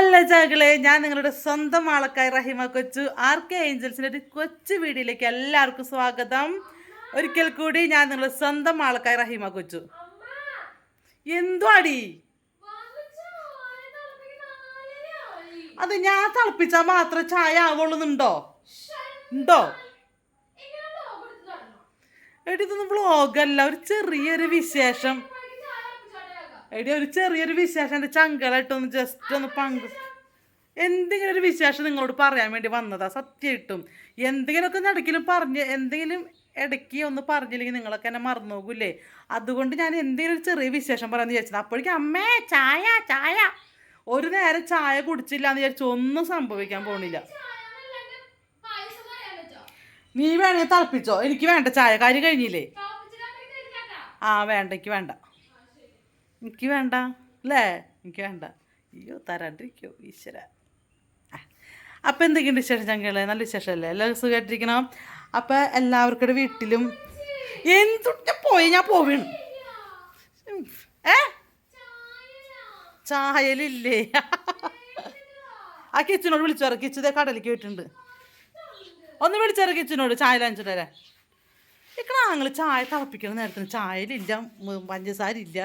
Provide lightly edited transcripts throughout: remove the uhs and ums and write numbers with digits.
Hello ചാകളെ, ഞാൻ നിങ്ങളുടെ സ്വന്തം ആളക്കായി റഹിമ കൊച്ചു ആർക്കെ ഏഞ്ചൽസിൻ്റെ ഒരു കൊച്ചു വീഡിയോയിലേക്ക് എല്ലാവർക്കും സ്വാഗതം. ഒരിക്കൽ കൂടി ഞാൻ നിങ്ങളുടെ സ്വന്തം ആളക്കായി റഹിമ കൊച്ചു. എന്തുവാടി അത്? ഞാൻ തിളപ്പിച്ചാൽ മാത്രം ചായ ആവുള്ളൂന്നുണ്ടോ? ഉണ്ടോ? എടി, ഇതൊന്നും വ്ളോഗല്ല, ഒരു ചെറിയൊരു വിശേഷം. എടി, ഒരു ചെറിയൊരു വിശേഷം എൻ്റെ ചങ്കളായിട്ടൊന്ന് ജസ്റ്റ് ഒന്ന് എന്തെങ്കിലും ഒരു വിശേഷം നിങ്ങളോട് പറയാൻ വേണ്ടി വന്നതാ. സത്യമായിട്ടും എന്തെങ്കിലുമൊക്കെ നടക്കിലും എന്തെങ്കിലും ഇടയ്ക്ക് ഒന്ന് പറഞ്ഞില്ലെങ്കിൽ നിങ്ങളൊക്കെ എന്നെ മറന്നു പോകൂലേ. അതുകൊണ്ട് ഞാൻ എന്തെങ്കിലും ഒരു ചെറിയ വിശേഷം പറയാമെന്ന് വിചാരിച്ചത്. അപ്പോഴേക്കും അമ്മേ ചായ ചായ, ഒരു നേരം ചായ കുടിച്ചില്ല എന്ന് വിചാരിച്ചു ഒന്നും സംഭവിക്കാൻ പോണില്ല. നീ വേണമെങ്കിൽ തിളപ്പിച്ചോ, എനിക്ക് വേണ്ട ചായ. കാര്യം കഴിഞ്ഞില്ലേ? വേണ്ട, എനിക്ക് വേണ്ട, എനിക്ക് വേണ്ട അല്ലേ, എനിക്ക് വേണ്ട. അയ്യോ, തരാണ്ടിരിക്കോ ഈശ്വര. അപ്പം എന്തൊക്കെയുണ്ട് വിശേഷം ചങ്കളെ? നല്ല വിശേഷമല്ലേ? എല്ലാവരും സുഖമായിട്ടിരിക്കണം. അപ്പം എല്ലാവർക്കും വീട്ടിലും പോയി ഞാൻ പോവീണ്. ചായലില്ലേ? ആ കിച്ചനോട് വിളിച്ചോറ, കിച്ചതേ കടലിലേക്ക് പോയിട്ടുണ്ട്. ഒന്ന് വിളിച്ചോറ കിച്ചനോട്, ചായ ലഞ്ചിട്ട് തരാൻ. ഞങ്ങൾ ചായ തിളപ്പിക്കണം നേരത്തിന്. ചായയിലില്ല, പഞ്ചസാര ഇല്ല.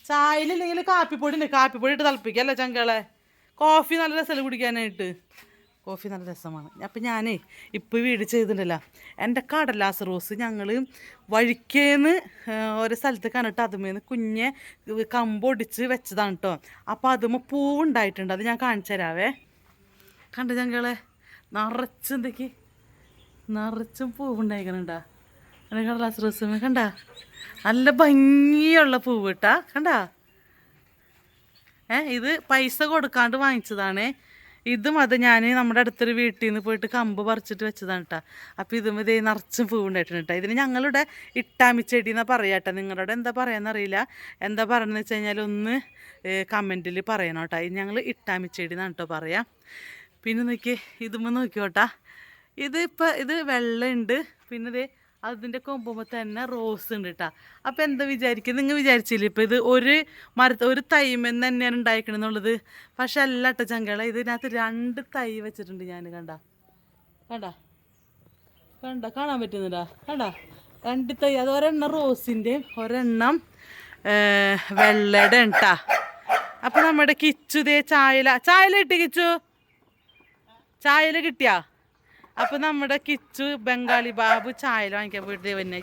ചായയിലില്ലെങ്കിൽ കാപ്പിപ്പൊടി ഉണ്ട്, കാപ്പിപ്പൊടി ഇട്ട് തിളപ്പിക്കല്ലേ ചങ്കളെ. കോഫി നല്ല രസമല്ലേ കുടിക്കാനായിട്ട്? കോഫി നല്ല രസമാണ്. അപ്പം ഞാനേ ഇപ്പോൾ വീട് ചെയ്തിട്ടുണ്ടല്ലോ, എൻ്റെ കടലാസ് റോസ് ഞങ്ങൾ വഴിക്കേന്ന് ഓരോ സ്ഥലത്ത് കണ്ടിട്ട് അതുമേന്ന് കുഞ്ഞെ കമ്പൊടിച്ച് വെച്ചതാണ് കേട്ടോ. അപ്പോൾ അതുമ്പോൾ പൂവുണ്ടായിട്ടുണ്ട്, അത് ഞാൻ കാണിച്ചു തരാവേ. കണ്ട ചങ്കളെ, നിറച്ചും പൂവുണ്ടായിക്കണുണ്ടാ എൻ്റെ കടലാസ് റോസ്. കണ്ട, നല്ല ഭംഗിയുള്ള പൂവ് കേട്ടാ. കണ്ട, ഇത് പൈസ കൊടുക്കാണ്ട് വാങ്ങിച്ചതാണ്. ഇതും അത് ഞാൻ നമ്മുടെ അടുത്തൊരു വീട്ടിൽ നിന്ന് പോയിട്ട് കമ്പ് പറിച്ചിട്ട് വെച്ചതാണ് കേട്ടോ. അപ്പോൾ ഇതും ഇതേ നിറച്ചും പൂവുണ്ടായിട്ടുണ്ട് കേട്ടോ. ഇതിന് ഞങ്ങളുടെ ഇട്ടാമിച്ചെടി എന്നാണ് പറയുക കേട്ടോ. നിങ്ങളുടെ എന്താ പറയാന്നറിയില്ല. എന്താ പറയുന്നത് വെച്ച് കഴിഞ്ഞാൽ ഒന്ന് കമൻറ്റിൽ പറയണം കേട്ടോ. ഇത് ഞങ്ങൾ ഇട്ടാമിച്ചെടി എന്നാണ് കേട്ടോ പറയാം. പിന്നെ നോക്കി, ഇതുമ്പോൾ നോക്കിയോട്ടാ, ഇത് വെള്ളമുണ്ട്, പിന്നെ ഇത് അതിൻ്റെ കൊമ്പുമ്പോൾ തന്നെ റോസ് ഉണ്ട് കേട്ടോ. അപ്പോൾ എന്താ വിചാരിക്കുക നിങ്ങൾ? വിചാരിച്ചില്ലേ ഇപ്പോൾ ഇത് ഒരു തൈമെന്ന് തന്നെയാണ് ഉണ്ടായിക്കണെന്നുള്ളത്? പക്ഷെ അല്ല കേട്ടോ ചങ്കള, ഇതിനകത്ത് 2 തൈ വെച്ചിട്ടുണ്ട് ഞാൻ. കാണാൻ പറ്റുന്നുണ്ടാ? 2 തൈ. അത് ഒരെണ്ണം റോസിൻ്റെയും ഒരെണ്ണം വെള്ളയുടെ കേട്ടാ. അപ്പോൾ നമ്മുടെ കിച്ചു ദേ ചായല കിട്ടി. കിച്ചു ചായല കിട്ടിയാ? അപ്പം നമ്മുടെ കിച്ചു ബംഗാളി ബാബു ചായല വാങ്ങിക്കാൻ പോയിട്ട് പിന്നെ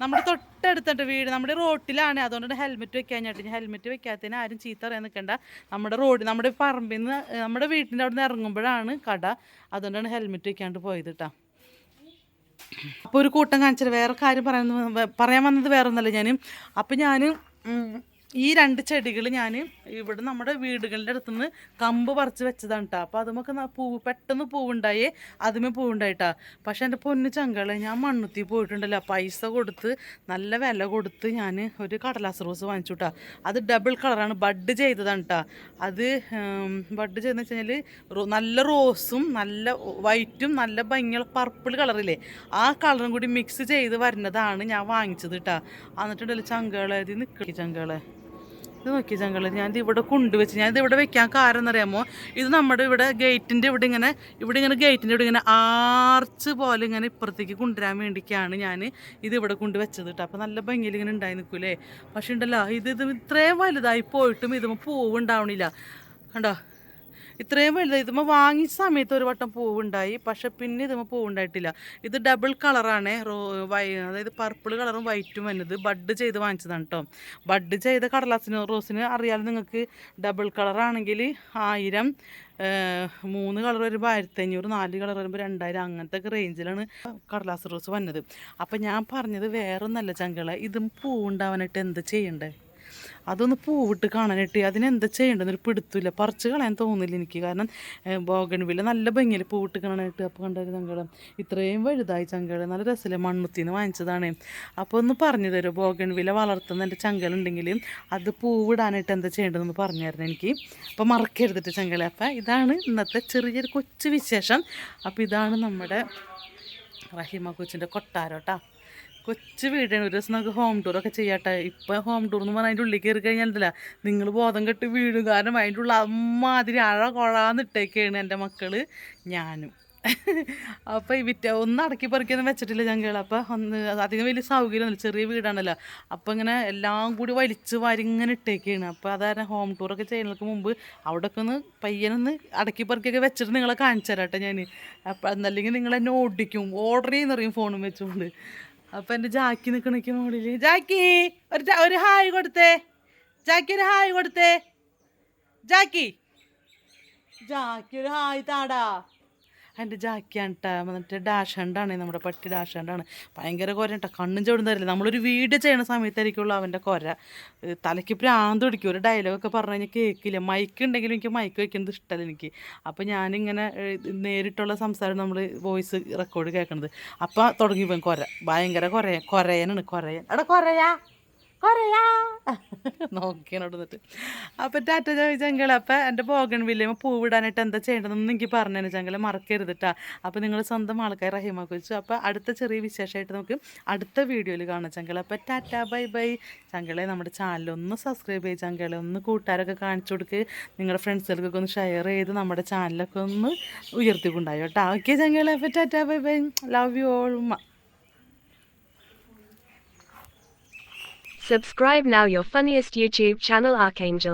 നമ്മുടെ തൊട്ടടുത്തിട്ട് വീട്, നമ്മുടെ റോട്ടിലാണ്. അതുകൊണ്ട് ഹെൽമെറ്റ് വെക്കാനായിട്ട്, ഹെൽമെറ്റ് വെക്കാത്തതിന് ആരും ചീത്ത പറയാൻ നിൽക്കണ്ട. നമ്മുടെ പറമ്പിൽ നിന്ന്, നമ്മുടെ വീട്ടിൻ്റെ അവിടെ നിന്ന് ഇറങ്ങുമ്പോഴാണ് കട. അതുകൊണ്ടാണ് ഹെൽമെറ്റ് വെക്കാണ്ട് പോയത് കേട്ടോ. അപ്പോൾ ഒരു കൂട്ടം കാണിച്ചിട്ട് വേറെ കാര്യം പറയാൻ വന്നത് വേറെ ഒന്നല്ല ഞാൻ. അപ്പം ഞാൻ ഈ 2 ചെടികൾ ഞാൻ ഇവിടെ നമ്മുടെ വീടുകളുടെ അടുത്തുനിന്ന് കമ്പ് പറിച്ച് വെച്ചതാണ് കേട്ടോ. അപ്പോൾ അതുമൊക്കെ പെട്ടെന്ന് പൂവുണ്ടായേ, അതുമേ പൂവുണ്ടായിട്ടാ. പക്ഷേ എൻ്റെ പൊന്നു ചങ്കളെ, ഞാൻ മണ്ണുത്തി പോയിട്ടുണ്ടല്ലോ, പൈസ കൊടുത്ത് നല്ല വില കൊടുത്ത് ഞാൻ ഒരു കടലാസ് റോസ് വാങ്ങിച്ചു കേട്ടോ. അത് ഡബിൾ കളറാണ്, ബഡ് ചെയ്തതാണ് കേട്ടോ. അത് ബഡ് ചെയ്തെന്ന് വെച്ച് കഴിഞ്ഞാൽ നല്ല റോസും നല്ല വൈറ്റും നല്ല ഭംഗിയുള്ള പർപ്പിൾ കളറില്ലേ, ആ കളറും കൂടി മിക്സ് ചെയ്ത് വരുന്നതാണ് ഞാൻ വാങ്ങിച്ചത് കേട്ടോ. എന്നിട്ടുണ്ടല്ലോ ചങ്കളെ, ഇത് നിൽക്കി ചങ്കളെ, ഇത് നോക്കി ചങ്കളെ, ഞാനിത് ഇവിടെ കൊണ്ടുവച്ച്. ഞാനിത് ഇവിടെ വെക്കാൻ കാരണം എന്നറിയാമോ? ഇത് നമ്മുടെ ഇവിടെ ഗേറ്റിൻ്റെ ഇവിടെ ഇങ്ങനെ ഗേറ്റിൻ്റെ ഇവിടെ ഇങ്ങനെ ആർച്ച് പോലെ ഇങ്ങനെ ഇപ്പുറത്തേക്ക് കൊണ്ടുവരാൻ വേണ്ടിയിട്ടാണ് ഞാൻ ഇതിവിടെ കൊണ്ടുവച്ചത് കേട്ടോ. അപ്പോൾ നല്ല ഭംഗിയിൽ ഇങ്ങനെ ഉണ്ടായി നിൽക്കൂലേ. പക്ഷേ ഉണ്ടല്ലോ, ഇത് ഇത്രയും വലുതായി പോയിട്ടും ഇതുമ്പോൾ പൂവ് ഉണ്ടാവണില്ല. കണ്ടോ, ഇത്രയും വലുതായി. ഇതുമ്പോൾ വാങ്ങിയ സമയത്ത് ഒരു വട്ടം പൂവുണ്ടായി, പക്ഷെ പിന്നെ ഇതുമ്പോൾ പൂവുണ്ടായിട്ടില്ല. ഇത് ഡബിൾ കളറാണ്, അതായത് പർപ്പിൾ കളറും വൈറ്റും വന്നത്. ബഡ് ചെയ്ത് വാങ്ങിച്ചതാണ് കേട്ടോ. ബഡ് ചെയ്ത റോസിന് അറിയാലോ നിങ്ങൾക്ക്. ഡബിൾ കളറാണെങ്കിൽ 1000, 3 കളർ വരുമ്പോൾ 1500, 4 കളർ വരുമ്പോൾ 2000, അങ്ങനത്തെ ഒക്കെ റേഞ്ചിലാണ് കടലാസ് റോസ് വന്നത്. അപ്പം ഞാൻ പറഞ്ഞത് വേറൊന്നല്ല ചങ്കള, ഇതും പൂവുണ്ടാവാനായിട്ട് എന്താ ചെയ്യണ്ടേ? അതൊന്ന് പൂവിട്ട് കാണാനായിട്ട് അതിനെന്താ ചെയ്യേണ്ടതെന്നൊരു പിടുത്തില്ല. പറിച്ച് കളയാൻ തോന്നില്ല എനിക്ക്. കാരണം ബോഗൺവില്ല നല്ല ഭംഗിയിൽ പൂവിട്ട് കാണാനായിട്ട്. അപ്പോൾ കണ്ടൊരു ചങ്കള ഇത്രയും വലുതായി ചങ്കള, നല്ല രസമില്ല. മണ്ണുത്തിന്ന് വാങ്ങിച്ചതാണ്. അപ്പോൾ ഒന്ന് പറഞ്ഞു തരുമോ, ബോഗൺവില്ല വളർത്തുന്ന എൻ്റെ ചങ്കലുണ്ടെങ്കിൽ അത് പൂവിടാനായിട്ട് എന്താ ചെയ്യേണ്ടതെന്ന് പറഞ്ഞു തരണം എനിക്ക്. അപ്പോൾ മറക്കരുതിട്ട് ചങ്കള. അപ്പോൾ ഇതാണ് ഇന്നത്തെ ചെറിയൊരു കൊച്ചു വിശേഷം. അപ്പോൾ ഇതാണ് നമ്മുടെ റഹിമ കൊച്ചിൻ്റെ കൊട്ടാരം കേട്ടോ. കൊച്ചു വീടാണ്. ഒരു ദിവസം നമുക്ക് ഹോം ടൂറൊക്കെ ചെയ്യാട്ടെ. ഇപ്പം ഹോം ടൂർ എന്ന് പറഞ്ഞാൽ അതിൻ്റെ ഉള്ളിൽ കയറി കഴിഞ്ഞാൽ നിങ്ങൾ ബോധം കെട്ട് വീടും. കാരണം അതിൻ്റെ ഉള്ളിൽ അമ്മാതിരി കൊഴാന്നിട്ടേക്കാണ് എൻ്റെ മക്കൾ ഞാനും. അപ്പോൾ ഈ ഒന്ന് അടക്കി പറിക്കൊന്നും വെച്ചിട്ടില്ല ഞങ്ങൾ. അപ്പോൾ ഒന്ന് അധികം വലിയ സൗകര്യമൊന്നുമില്ല, ചെറിയ വീടാണല്ലോ. അപ്പോൾ ഇങ്ങനെ എല്ലാം കൂടി വലിച്ച് വാരി ഇങ്ങനെ ഇട്ടേക്കാണ്. അപ്പോൾ അതായത് ഹോം ടൂറൊക്കെ ചെയ്യുന്നതിന് മുമ്പ് അവിടെയൊക്കെ ഒന്ന് പയ്യനൊന്ന് അടക്കി പറിക്കൊക്കെ വെച്ചിട്ട് നിങ്ങളെ കാണിച്ചു തരാട്ടെ ഞാൻ. അപ്പോൾ എന്നല്ലെങ്കിൽ നിങ്ങളെന്നെ ഓടിക്കും, ഓർഡർ ചെയ്യുന്നറിയും ഫോണും വെച്ചുകൊണ്ട്. അപ്പോൾ എൻ്റെ ജാക്കി നിൽക്കണക്ക് മുകളിൽ. ജാക്കി ഒരു ഹായ് കൊടുത്തേ. ജാക്കി ഒരു ഹായ് കൊടുത്തേ. ജാക്കി ഒരു ഹായ് താടാ. എൻ്റെ ജാക്കിയാണ് കേട്ടോ. എന്നിട്ട് ഡാഷ് ഹണ്ടാണ്, നമ്മുടെ പട്ടി ഡാഷ് ഹണ്ടാണ്. ഭയങ്കര കുര കേട്ടോ, കണ്ണും ചവിടും തരില്ല. നമ്മളൊരു വീഡിയോ ചെയ്യണ സമയത്തായിരിക്കുള്ളൂ അവൻ്റെ കുര. തലയ്ക്ക് പ്രാന്ത് പിടിക്കും. ഒരു ഡയലോഗൊക്കെ പറഞ്ഞു കഴിഞ്ഞാൽ കേൾക്കില്ല. മൈക്ക് ഉണ്ടെങ്കിലും എനിക്ക് മൈക്ക് വയ്ക്കുന്നത് ഇഷ്ടമല്ല എനിക്ക്. അപ്പോൾ ഞാനിങ്ങനെ നേരിട്ടുള്ള സംസാരം നമ്മൾ വോയിസ് റെക്കോർഡ് കേൾക്കണത്. അപ്പോൾ തുടങ്ങിപ്പോയി കുര. ഭയങ്കര കുരയനാണ്. എടാ കുറയാ നോക്കിയാണ് എന്നിട്ട്. അപ്പോൾ ടാറ്റ ചങ്കൾ. അപ്പോൾ എൻ്റെ ബോഗൺ വില്ലയുമ്പോൾ പൂവിടാനായിട്ട് എന്താ ചെയ്യേണ്ടതെന്ന് എനിക്ക് പറഞ്ഞു ചങ്കളെ മറക്കരുതിട്ടാ. അപ്പോൾ നിങ്ങൾ സ്വന്തം ആൾക്കാർ റഹിമാക്ക് വെച്ചു. അപ്പോൾ അടുത്ത ചെറിയ വിശേഷമായിട്ട് നമുക്ക് അടുത്ത വീഡിയോയിൽ കാണാം ചങ്കൾ. അപ്പോൾ ടാറ്റ ബൈ ബൈ ചങ്കളെ. നമ്മുടെ ചാനലൊന്ന് സബ്സ്ക്രൈബ് ചെയ്ത് ചങ്കളെ ഒന്ന് കൂട്ടുകാരൊക്കെ കാണിച്ചു കൊടുക്കുക. നിങ്ങളുടെ ഫ്രണ്ട്സുകൾക്കൊക്കെ ഒന്ന് ഷെയർ ചെയ്ത് നമ്മുടെ ചാനലൊക്കെ ഒന്ന് ഉയർത്തിക്കൊണ്ടായോ കേട്ടോ. ഓക്കെ ചങ്കളെ. അപ്പോൾ Tata bye bye. Love you all. Subscribe now, your funniest YouTube channel, Archangel.